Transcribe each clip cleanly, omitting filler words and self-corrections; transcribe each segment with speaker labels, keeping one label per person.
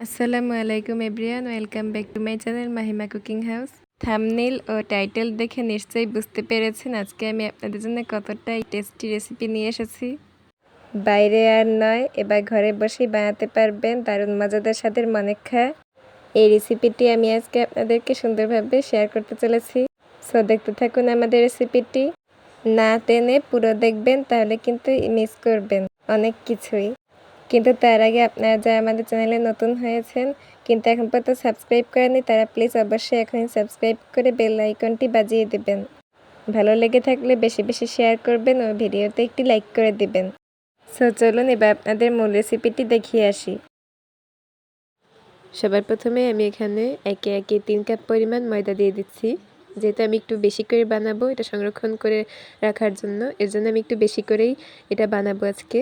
Speaker 1: আসসালামু আলাইকুম everyone, welcome back to my channel Mahima cooking house. Thumbnail ও টাইটেল দেখে নিশ্চয়ই বুঝতে পেরেছেন আজকে আমি আপনাদের জন্য কতটা টেস্টি রেসিপি নিয়ে এসেছি। বাইরে আর নয়, এবার ঘরে বসেই বানাতে পারবেন দারুণ মজাদার স্বাদের মনেক্ষা এই রেসিপিটি আমি আজকে আপনাদেরকে সুন্দরভাবে শেয়ার করতে চলেছি। সো দেখতে থাকুন আমাদের রেসিপিটি, না টেনে পুরো দেখবেন, তাহলে কিন্তু মিস করবেন অনেক কিছুই। কিন্তু তার আগে আপনারা যারা আমাদের চ্যানেলে নতুন হয়েছেন কিন্তু এখন পর্যন্ত সাবস্ক্রাইব করেননি, তারা প্লিজ অবশ্যই এখনই সাবস্ক্রাইব করে বেল আইকনটি বাজিয়ে দেবেন। ভালো লেগে থাকলে বেশি বেশি শেয়ার করবেন ও ভিডিওতে একটি লাইক করে দিবেন। সো চলুন এবার আপনাদের মূল রেসিপিটি দেখিয়ে আসি। সবার প্রথমে আমি এখানে একে একে 3 কাপ পরিমাণ ময়দা দিয়ে দিচ্ছি। যেহেতু আমি একটু বেশি করে বানাবো এটা সংরক্ষণ করে রাখার জন্য, এর জন্য আমি একটু বেশি করেই এটা বানাবো আজকে।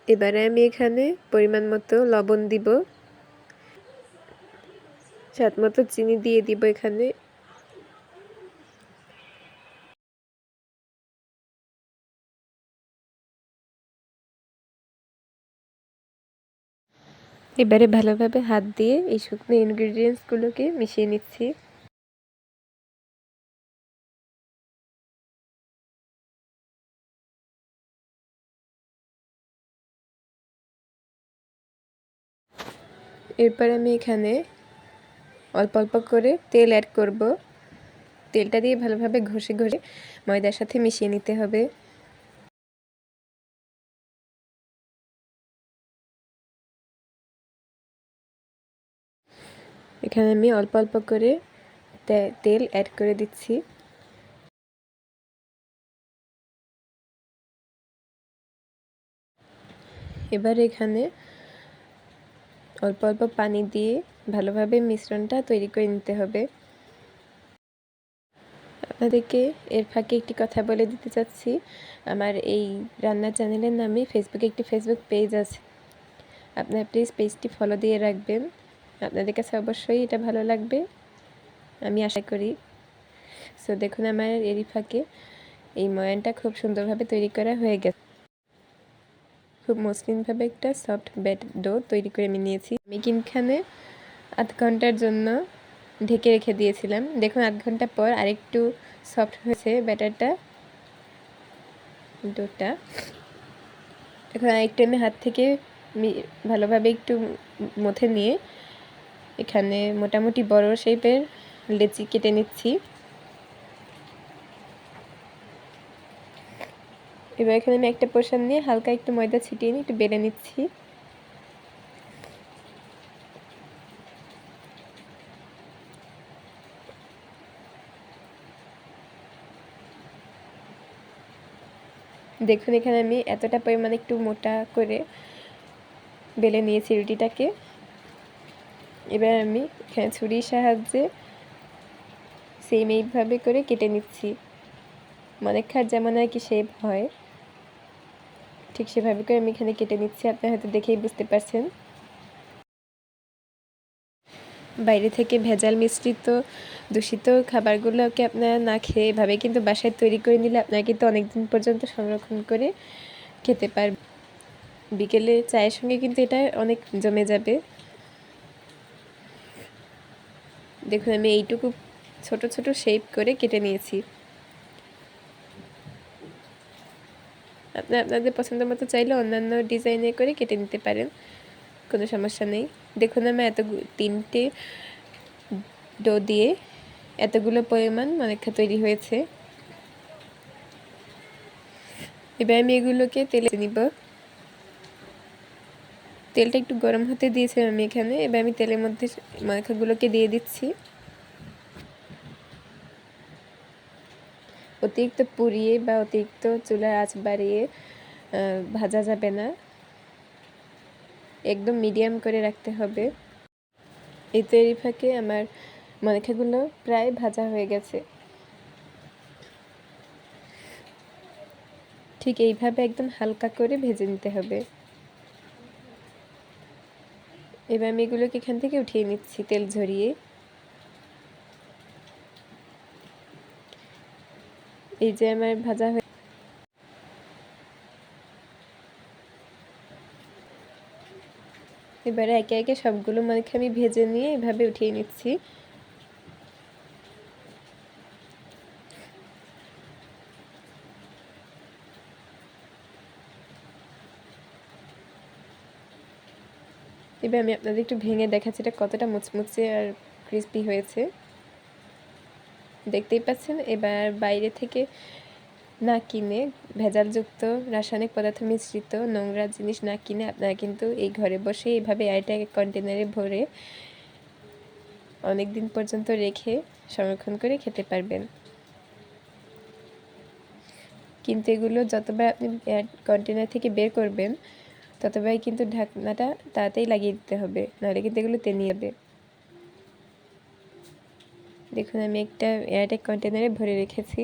Speaker 1: এবারে আমি এখানে পরিমাণ মতো লবণ দিব, স্বাদ মতো চিনি দিয়ে দিব এখানে। এবারে ভালোভাবে হাত দিয়ে এই শুকনো ইনগ্রিডিয়েন্টসগুলোকে মিশিয়ে নিচ্ছি। এরপর আমি এখানে অল্প অল্প করে তেল অ্যাড করব। তেলটা দিয়ে ভালোভাবে ঘষে ঘষে ময়দার সাথে মিশিয়ে নিতে হবে। এখানে আমি অল্প অল্প করে তেল অ্যাড করে দিচ্ছি। এবার এখানে অল্প অল্প পানি দিয়ে ভালোভাবে মিশ্রণটা তৈরি করে নিতে হবে। আপনাদেরকে এর ফাঁকে একটি কথা বলে দিতে চাচ্ছি, আমার এই রান্না চ্যানেলের নামে ফেসবুকে একটি ফেসবুক পেজ আছে, আপনারা প্লিজ পেজটি ফলো দিয়ে রাখবেন। আপনাদের কাছে অবশ্যই এটা ভালো লাগবে আমি আশা করি। সো দেখুন আমার এরই ফাঁকে এই ময়ানটা খুব সুন্দরভাবে তৈরি করা হয়ে গেছে। খুব মসৃণভাবে একটা সফট ব্যাট ডো তৈরি করে আমি নিয়েছি। আমি এখানে আধ ঘন্টার জন্য ঢেকে রেখে দিয়েছিলাম। দেখুন আধ ঘন্টা পর আরেকটু সফট হয়েছে ব্যাটারটা, ডোটা। এখন আরেকটু আমি হাত থেকে ভালোভাবে একটু মথে নিয়ে এখানে মোটামুটি বড় শেপের লেচি কেটে নিচ্ছি। এবার এখানে আমি একটা পোর্শন নিয়ে হালকা একটু ময়দা ছিটিয়ে নিয়ে একটু বেলে নিচ্ছি। দেখুন এখানে আমি এতটা পরিমাণে একটু মোটা করে বেলে নিয়েছি রুটিটাকে। এবার আমি এখানে ছুরির সাহায্যে সেম এইভাবে করে কেটে নিচ্ছি। মনেক্ষার যেমন আর কি শেপ হয় ঠিক সেভাবে করে আমি এখানে কেটে নিচ্ছি। আপনারা হয়তো দেখেই বুঝতে পারছেন। বাইরে থেকে ভেজাল মিশ্রিত দূষিত খাবারগুলোকে আপনারা না খেয়ে এভাবে কিন্তু বাসায় তৈরি করে নিলে আপনারা কিন্তু অনেক দিন পর্যন্ত সংরক্ষণ করে খেতে পারবেন। বিকেলে চায়ের সঙ্গে কিন্তু এটা অনেক জমে যাবে। দেখুন আমি এইটুকু ছোট ছোট শেপ করে কেটে নিয়েছি। আপনাদের পছন্দ মতো চাইলে অন্যান্য ডিজাইনে করে কেটে নিতে পারেন, কোনো সমস্যা নেই। দেখুন আমি তিনটে ডো দিয়ে এতগুলো পরিমাণ অনেকটা তৈরি হয়েছে। এবার আমি এগুলোকে তেলে নিব। তেলটা একটু গরম হতে দিয়েছিলাম আমি এখানে। এবার আমি তেলের মধ্যে মাখাগুলোকে দিয়ে দিচ্ছি। অতিরিক্ত পুড়িয়ে বা অতিরিক্ত চুলার আঁচ বাড়িয়ে ভাজা যাবে না, একদম মিডিয়াম করে রাখতে হবে। এই তৈরি ফাঁকে আমার মাখাগুলো প্রায় ভাজা হয়ে গেছে। ঠিক এইভাবে একদম হালকা করে ভেজে নিতে হবে। এবার আমি এগুলোকে এখান থেকে উঠিয়ে নিচ্ছি তেল ঝরিয়ে। এই যে আমার ভাজা হয়ে, এবারে একে একে সবগুলো মাখা আমি ভেজে নিয়ে এভাবে উঠিয়ে নিচ্ছি। এবার আমি আপনাদের একটু ভেঙে দেখাচ্ছি এটা কতটা মুচমুচে আর ক্রিস্পি হয়েছে, দেখতেই পাচ্ছেন। এবার বাইরে থেকে না কিনে, ভেজালযুক্ত রাসায়নিক পদার্থ মিশ্রিত নোংরা জিনিস না কিনে আপনারা কিন্তু এই ঘরে বসে এইভাবে এয়ারটাইট কন্টেনারে ভরে অনেক দিন পর্যন্ত রেখে সংরক্ষণ করে খেতে পারবেন। কিন্তু এগুলো যতবার আপনি এয়ার কন্টেনার থেকে বের করবেন ততবারই কিন্তু ঢাকনাটা তাড়াতাড়ি লাগিয়ে দিতে হবে, নাহলে কিন্তু এগুলো তেনিয়ে যাবে। দেখুন আমি একটা এয়ারটাইট কন্টেনারে ভরে রেখেছি।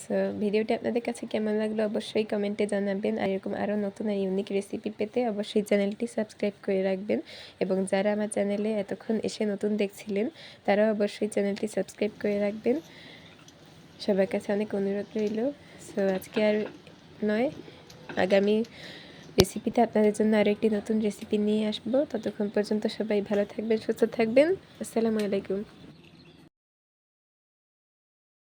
Speaker 1: সো ভিডিওটা আপনাদের কাছে কেমন লাগলো অবশ্যই কমেন্টে জানাবেন। আর এরকম আরও নতুন আর ইউনিক রেসিপি পেতে অবশ্যই চ্যানেলটি সাবস্ক্রাইব করে রাখবেন। এবং যারা আমার চ্যানেলে এতক্ষণ এসে নতুন দেখছিলেন তারাও অবশ্যই চ্যানেলটি সাবস্ক্রাইব করে রাখবেন। সবার কাছে অনেক অনুরোধ রইল। সো আজকে আর নয়, আগামী রেসিপিতে আপনাদের জন্য আরও একটি নতুন রেসিপি নিয়ে আসবো। ততক্ষণ পর্যন্ত সবাই ভালো থাকবেন, সুস্থ থাকবেন। আসসালামু আলাইকুম।